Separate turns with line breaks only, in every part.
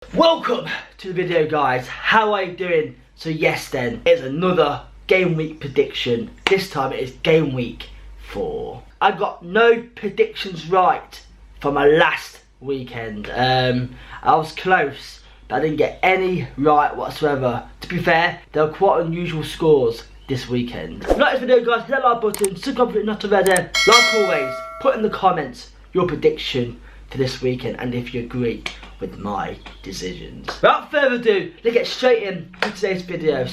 Welcome to the video, guys. How are you doing? So yes then, it's another game week prediction. This time it is game week 4. I got no predictions right for my last weekend. I was close, but I didn't get any right whatsoever. To be fair, there were quite unusual scores this weekend. If you like this video, guys, hit that like button, subscribe if you're not already. Like always, put in the comments your prediction for this weekend and if you agree with my decisions. Without further ado, let's get straight in to today's video.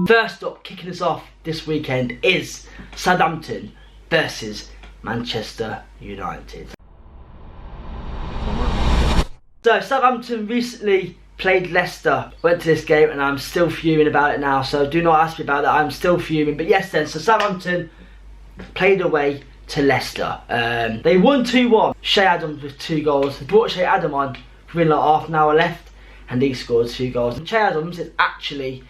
First up, kicking us off this weekend is Southampton versus Manchester United. So Southampton recently played Leicester, went to this game and I'm still fuming about it now, so do not ask me about that, I'm still fuming. But yes then, so Southampton played away to Leicester. They won 2-1. Shea Adams with 2 goals. They brought Shea Adams on within like half an hour left and he scored 2 goals. And Shea Adams is actually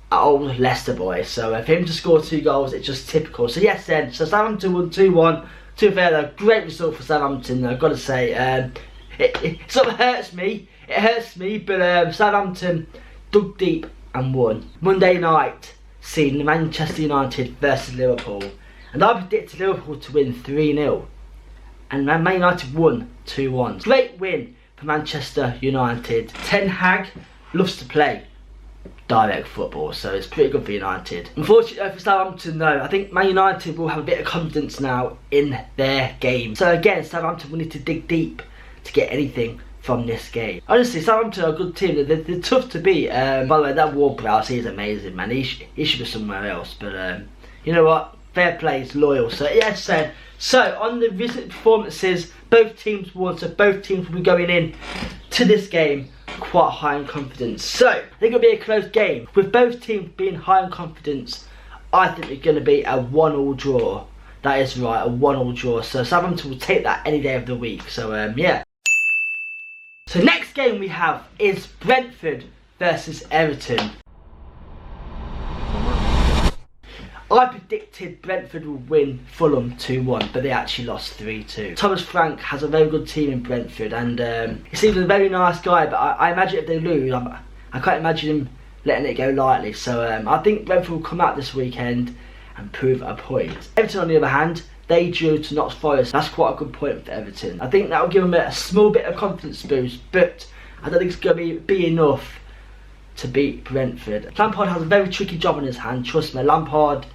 an old Leicester boy, so for him to score 2 goals, it's just typical. So yes then, so Southampton won 2-1. To be fair though, great result for Southampton, I've got to say. It sort of hurts me, but Southampton dug deep and won. Monday night, seen Manchester United versus Liverpool. And I predicted Liverpool to win 3-0. And Man United won 2-1. Great win for Manchester United. Ten Hag loves to play direct football, so it's pretty good for United. Unfortunately for Southampton though, I think Man United will have a bit of confidence now in their game. So again, Southampton will need to dig deep to get anything from this game. Honestly, Southampton are a good team. They're tough to beat. By the way, that Ward-Prowse, he's amazing, man. He should be somewhere else. But you know what? Fair play is loyal. So yes then. So on the recent performances, both teams won. So both teams will be going in to this game quite high in confidence. So I think it'll be a close game. With both teams being high in confidence, I think it's going to be a 1-1 draw. That is right, a 1-1 draw. So Southampton will take that any day of the week. So yeah. So next game we have is Brentford versus Everton. I predicted Brentford would win Fulham 2-1, but they actually lost 3-2. Thomas Frank has a very good team in Brentford, and he seems a very nice guy, but I imagine if they lose, I can't imagine him letting it go lightly. So I think Brentford will come out this weekend and prove a point. Everton, on the other hand, they drew to Notts Forest. That's quite a good point for Everton. I think that will give them a small bit of confidence boost, but I don't think it's going to be enough to beat Brentford. Lampard has a very tricky job on his hand, trust me. Lampard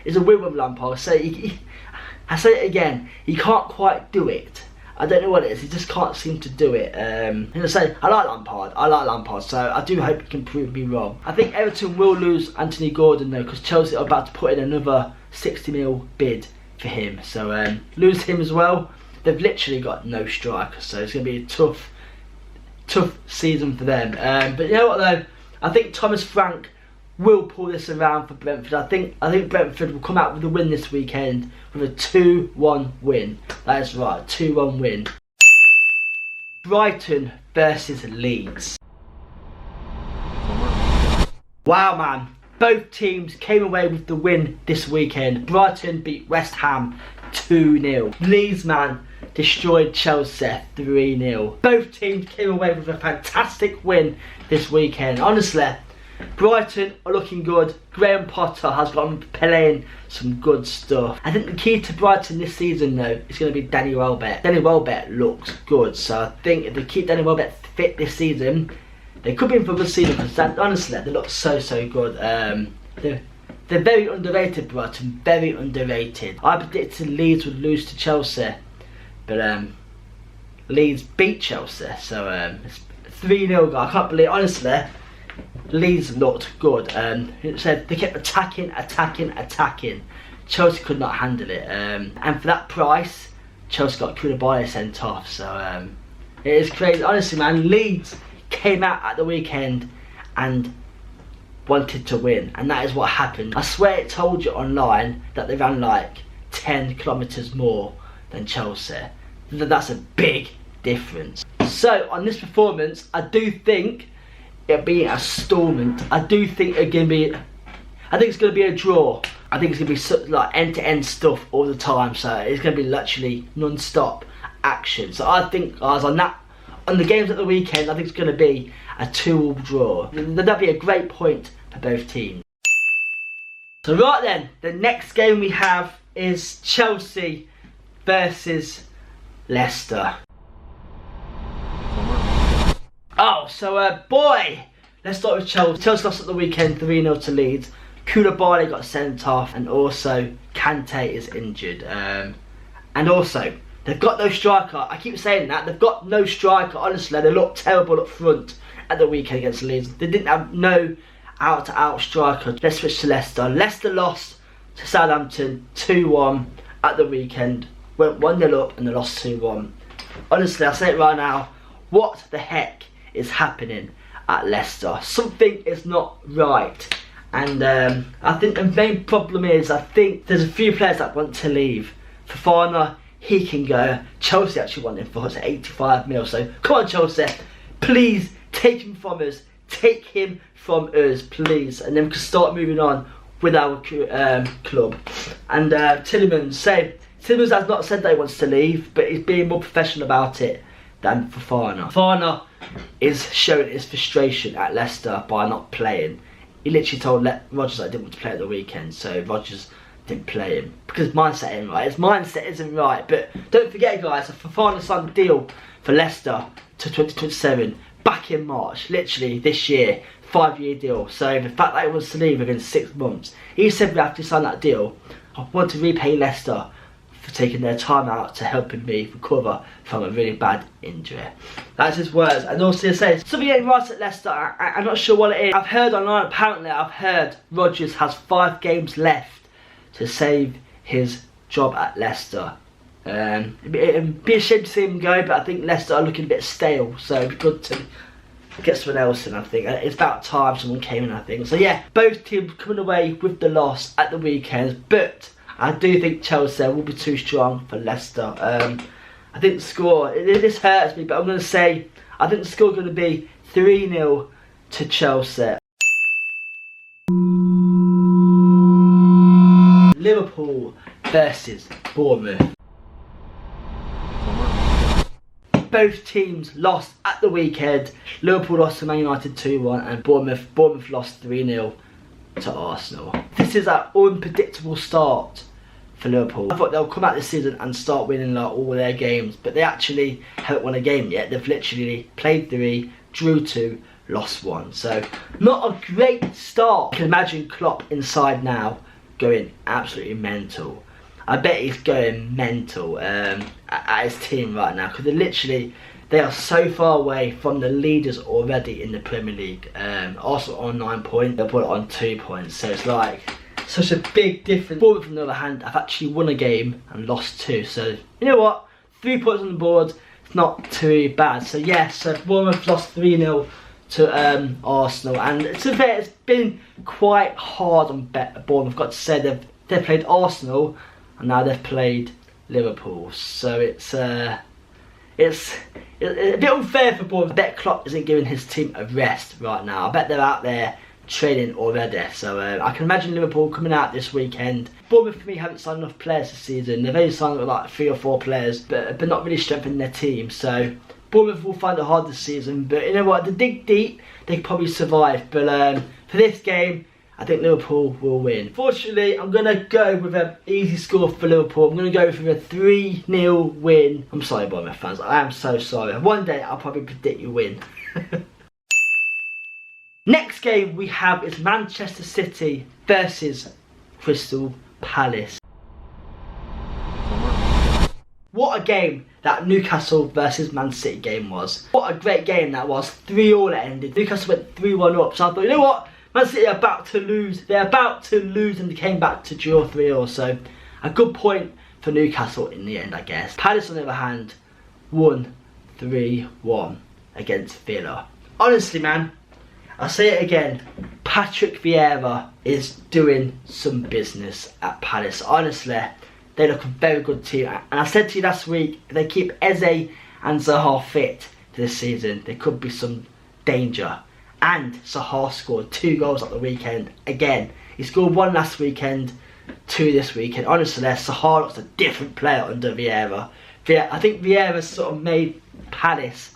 is a win with Lampard. So I say it again, he can't quite do it. I don't know what it is, he just can't seem to do it. And I say, I like Lampard, so I do hope he can prove me wrong. I think Everton will lose Anthony Gordon though, because Chelsea are about to put in another 60 mil bid for him. So lose him as well. They've literally got no strikers, so it's going to be a tough season for them. But you know what though, I think Thomas Frank will pull this around for Brentford. I think Brentford will come out with a win this weekend with a 2-1 win. That is right, 2-1 win. Brighton versus Leeds. Wow man, both teams came away with the win this weekend. Brighton beat West Ham 2-0. Leeds, man, destroyed Chelsea 3-0. Both teams came away with a fantastic win this weekend. Honestly, Brighton are looking good. Graham Potter has got them playing some good stuff. I think the key to Brighton this season though is going to be Danny Welbeck. Danny Welbeck looks good, so I think if they keep Danny Welbeck fit this season, they could be in for a good season, because honestly they look so good. They're very underrated, Brighton, very underrated. I predicted Leeds would lose to Chelsea, but Leeds beat Chelsea, so it's 3-0. I can't believe, honestly, Leeds looked good. It said they kept attacking. Chelsea could not handle it, and for that price, Chelsea got Koulibaly sent off. So it is crazy, honestly, man. Leeds came out at the weekend and wanted to win, and that is what happened. I swear it told you online that they ran like 10 kilometres more than Chelsea. That's a big difference. So on this performance, I do think it'll be a stormant. I think it's going to be a draw. I think it's going to be like end-to-end stuff all the time, so it's going to be literally non-stop action. So I think, guys, on the games at the weekend, I think it's going to be a 2-all draw. That'd be a great point for both teams. So right then, the next game we have is Chelsea versus Leicester. Oh, so boy, let's start with Chelsea. Chelsea lost at the weekend 3-0 to Leeds. Koulibaly got sent off, and also Kante is injured. And also, they've got no striker. I keep saying that, they've got no striker. Honestly, they looked terrible up front at the weekend against Leeds. They didn't have no out-to-out striker. Let's switch to Leicester. Leicester lost to Southampton 2-1 at the weekend. Went 1-0 up and they lost 2-1. Honestly, I'll say it right now. What the heck is happening at Leicester? Something is not right. And I think the main problem is, I think there's a few players that want to leave. Fofana, he can go. Chelsea actually want him for 85 mil. So come on, Chelsea, please take him from us. Take him from us, please, and then we can start moving on with our club. And Tielemans has not said that he wants to leave, but he's being more professional about it than Fofana. Fofana is showing his frustration at Leicester by not playing. He literally told Rodgers that he didn't want to play at the weekend, so Rodgers didn't play him because his mindset ain't right. His mindset isn't right. But don't forget, guys, Fofana signed a deal for Leicester to 2027 back in March, literally this year, 5-year deal. So the fact that he wants to leave within 6 months, he said after he signed that deal, I want to repay Leicester for taking their time out to helping me recover from a really bad injury. That's his words. And also he says something ain't right at Leicester. I'm not sure what it is. I've heard online, apparently I've heard Rodgers has 5 games left to save his job at Leicester. It'd be a shame to see him go, but I think Leicester are looking a bit stale, so it'd be good to get someone else in. I think it's about time someone came in, I think. So yeah, both teams coming away with the loss at the weekend, but I do think Chelsea will be too strong for Leicester. I think the score, this hurts me, but I'm going to say I think the score is going to be 3-0 to Chelsea. Liverpool versus Bournemouth. Both teams lost at the weekend. Liverpool lost to Man United 2-1 and Bournemouth lost 3-0 to Arsenal. This is an unpredictable start for Liverpool. I thought they'll come out this season and start winning like all their games, but they actually haven't won a game yet. They've literally played 3, drew 2, lost 1. So not a great start. You can imagine Klopp inside now going absolutely mental. I bet he's going mental at his team right now, because they are so far away from the leaders already in the Premier League. Arsenal on 9 points, Liverpool on 2 points, so it's like such a big difference. Bournemouth, on the other hand, have actually won a game and lost 2, so you know what, 3 points on the board, it's not too bad. So yes, so Bournemouth lost 3-0 to Arsenal, and to be fair, it's been quite hard on Bournemouth. I've got to say they've played Arsenal and now they've played Liverpool, so it's a bit unfair for Bournemouth. I bet Klopp isn't giving his team a rest right now. I bet they're out there training already, so I can imagine Liverpool coming out this weekend. Bournemouth for me haven't signed enough players this season. They've only signed like 3 or 4 players, but not really strengthening their team, so Bournemouth will find it hard this season. But you know what, to dig deep, they can probably survive. But for this game, I think Liverpool will win. Fortunately, I'm going to go with an easy score for Liverpool. I'm going to go for a 3-0 win. I'm sorry, Bournemouth fans. I am so sorry. One day, I'll probably predict you win. Next game we have is Manchester City versus Crystal Palace. What a game that Newcastle versus Man City game was. What a great game that was. 3-3 it ended. Newcastle went 3-1 up. So I thought, you know what? Man City are about to lose. They're about to lose, and they came back to draw 3-3. So a good point for Newcastle in the end, I guess. Palace, on the other hand, won 3-1 against Villa. Honestly, man, I'll say it again. Patrick Vieira is doing some business at Palace. Honestly, they look a very good team. And I said to you last week, if they keep Eze and Zaha fit this season, there could be some danger. And Zaha scored 2 goals at the weekend. Again, he scored 1 last weekend, 2 this weekend. Honestly, Zaha looks a different player under Vieira. Yeah, I think Vieira sort of made Palace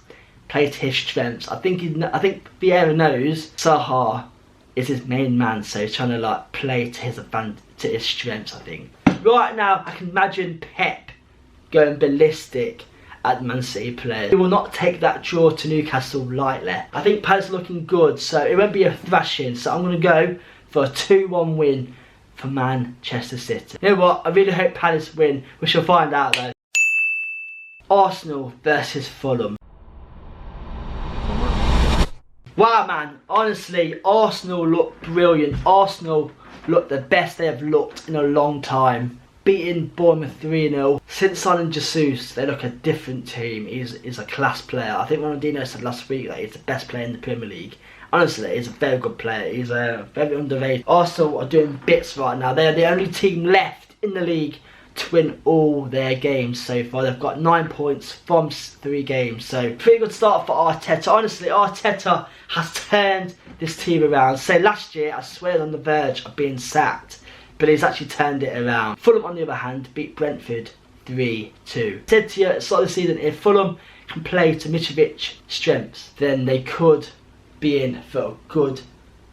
play to his strengths. I think Vieira knows Zaha is his main man, so he's trying to like play to his strengths. I think right now I can imagine Pep going ballistic at Man City players. He will not take that draw to Newcastle lightly. I think Palace are looking good, so it won't be a thrashing. So I'm going to go for a 2-1 win for Manchester City. You know what? I really hope Palace win. We shall find out though. Arsenal versus Fulham. Wow, man, honestly, Arsenal look brilliant. Arsenal look the best they have looked in a long time. Beating Bournemouth 3-0. Since signing Jesus, they look a different team. He's a class player. I think Ronaldinho said last week that he's the best player in the Premier League. Honestly, he's a very good player. He's very underrated. Arsenal are doing bits right now. They're the only team left in the league to win all their games so far. They've got 9 points from 3 games, so pretty good start for Arteta. Honestly, Arteta has turned this team around. So last year, I swear, on the verge of being sacked, but he's actually turned it around. Fulham, on the other hand, beat Brentford 3-2. Said to you at the start of the season, if Fulham can play to Mitrovic's strengths, then they could be in for a good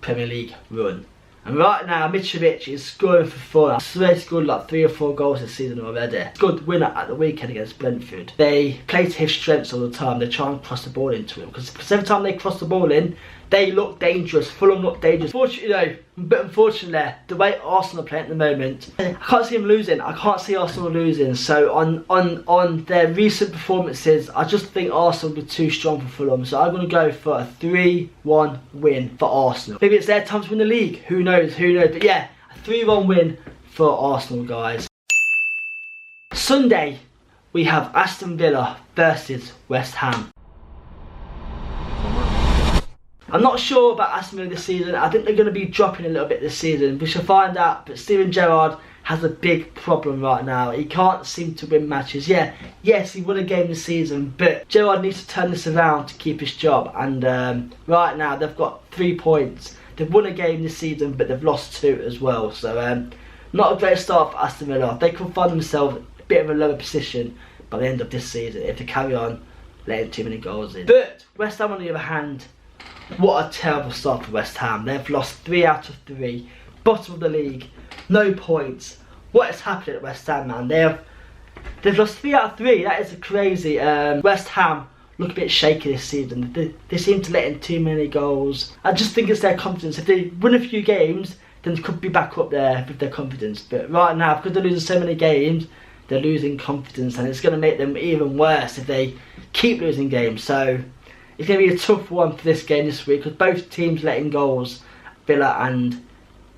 Premier League run. And right now, Mitrovic is scoring for fun. I swear he scored like 3 or 4 goals this season already. Good winner at the weekend against Brentford. They play to his strengths all the time. They try and cross the ball into him. Because every time they cross the ball in, they look dangerous. Fulham look dangerous. Unfortunately, the way Arsenal are playing at the moment, I can't see them losing. I can't see Arsenal losing. So on their recent performances, I just think Arsenal will be too strong for Fulham. So I'm going to go for a 3-1 win for Arsenal. Maybe it's their time to win the league. Who knows? Who knows? But yeah, a 3-1 win for Arsenal, guys. Sunday, we have Aston Villa versus West Ham. I'm not sure about Aston Villa this season. I think they're going to be dropping a little bit this season. We shall find out. But Steven Gerrard has a big problem right now. He can't seem to win matches. Yes, he won a game this season, but Gerrard needs to turn this around to keep his job. And right now, they've got 3 points. They've won a game this season, but they've lost 2 as well. So not a great start for Aston Villa. They could find themselves a bit of a lower position by the end of this season if they carry on letting too many goals in. But West Ham, on the other hand, what a terrible start for West Ham. They've lost 3 out of 3. Bottom of the league. No points. What is happening at West Ham, man? They've lost 3 out of 3. That is crazy. West Ham look a bit shaky this season. They seem to let in too many goals. I just think it's their confidence. If they win a few games, then they could be back up there with their confidence. But right now, because they're losing so many games, they're losing confidence. And it's going to make them even worse if they keep losing games. So it's going to be a tough one for this game this week because both teams letting goals, Villa and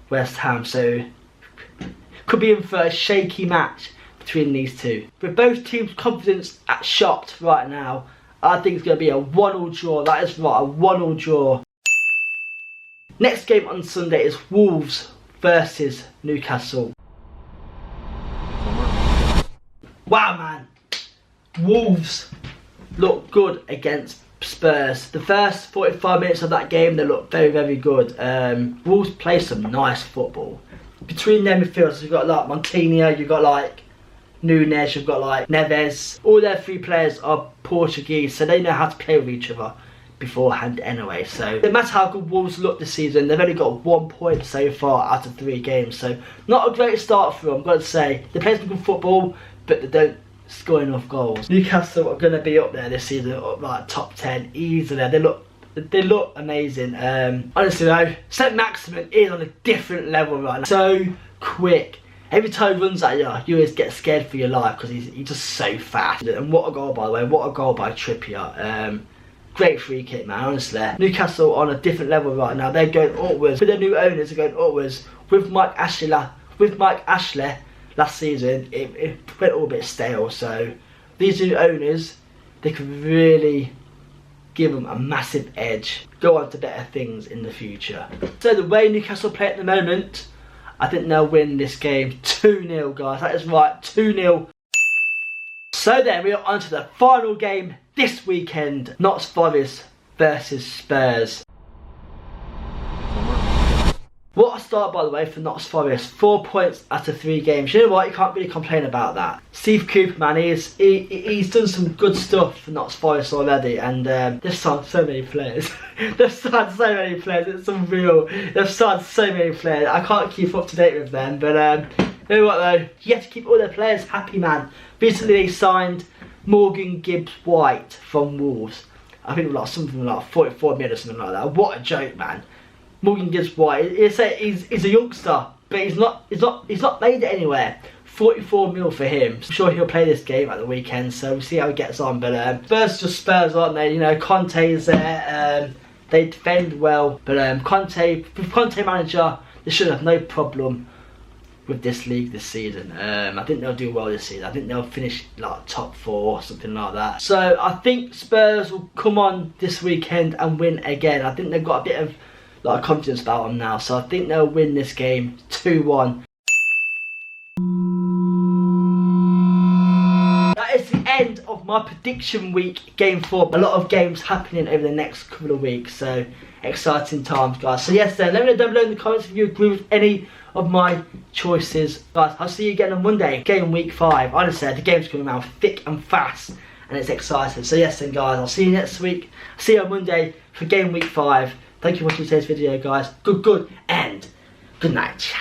West Ham. So could be in for a shaky match between these two. With both teams' confidence at shot right now, I think it's going to be a 1-1 draw. That is right, a 1-1 draw. Next game on Sunday is Wolves versus Newcastle. Wow, man. Wolves look good against Spurs. The first 45 minutes of that game, they look very, very good. Wolves play some nice football. Between their midfielders, you've got like Montinho, you've got like Nunes, you've got like Neves. All their 3 players are Portuguese, so they know how to play with each other beforehand anyway. So no matter how good Wolves look this season, they've only got 1 point so far out of 3 games. So not a great start for them, I've got to say. They play some good football, but they don't score enough goals. Newcastle are going to be up there this season, up like top 10 easily. They look amazing. Honestly though, Saint-Maximin is on a different level right now. So quick. Every time he runs at you, you always get scared for your life because he's just so fast. And what a goal, by the way. What a goal by Trippier. Great free kick, man, honestly. Newcastle on a different level right now. They're going upwards. With their new owners, they're going upwards. With Mike Ashley last season, it went all a bit stale. So these new owners, they could really give them a massive edge. Go on to better things in the future. So the way Newcastle play at the moment, I think they'll win this game 2-0, guys. That is right, 2-0. So then we are on to the final game this weekend. Notts Forest versus Spurs. What a start, by the way, for Notts Forest. 4 points out of 3 games. You know what? You can't really complain about that. Steve Cooper, man, he's done some good stuff for Notts Forest already, and they've signed so many players. They've signed so many players. It's unreal. They've signed so many players. I can't keep up to date with them, but you know what though? You have to keep all their players happy, man. Recently they signed Morgan Gibbs-White from Wolves. I think like something like 44 million or something like that. What a joke, man. Morgan Gibbs-White, he's a youngster, but he's not made it anywhere. 44 mil for him. I'm sure he'll play this game at the weekend, so we'll see how he gets on. But Spurs just Spurs, aren't they? You know, Conte's there. They defend well, but with Conte manager, they should have no problem with this league this season. I think they'll do well this season. I think they'll finish like top 4 or something like that. So I think Spurs will come on this weekend and win again. I think they've got a bit of confidence about them now, so I think they'll win this game 2-1. That is the end of my prediction week game 4. A lot of games happening over the next couple of weeks, so exciting times, guys. So yes, then let me know down below in the comments if you agree with any of my choices, guys. I'll see you again on Monday, game week 5. Honestly, the game's coming around thick and fast, and it's exciting. So yes, then, guys, I'll see you next week. See you on Monday for game week 5. Thank you for watching today's video, guys. Good, and good night.